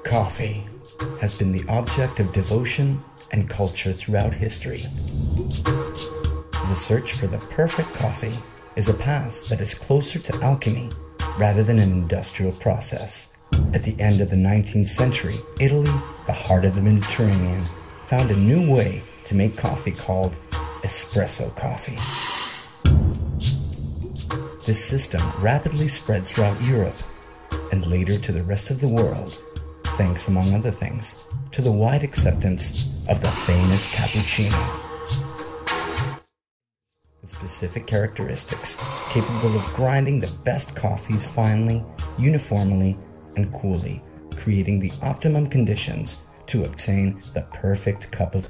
Coffee has been the object of devotion and culture throughout history. The search for the perfect coffee is a path that is closer to alchemy rather than an industrial process. At the end of the 19th century, Italy, the heart of the Mediterranean, found a new way to make coffee called espresso coffee. This system rapidly spread throughout Europe and later to the rest of the world, thanks, among other things, to the wide acceptance of the famous cappuccino. With specific characteristics capable of grinding the best coffees finely, uniformly, and coolly, creating the optimum conditions to obtain the perfect cup of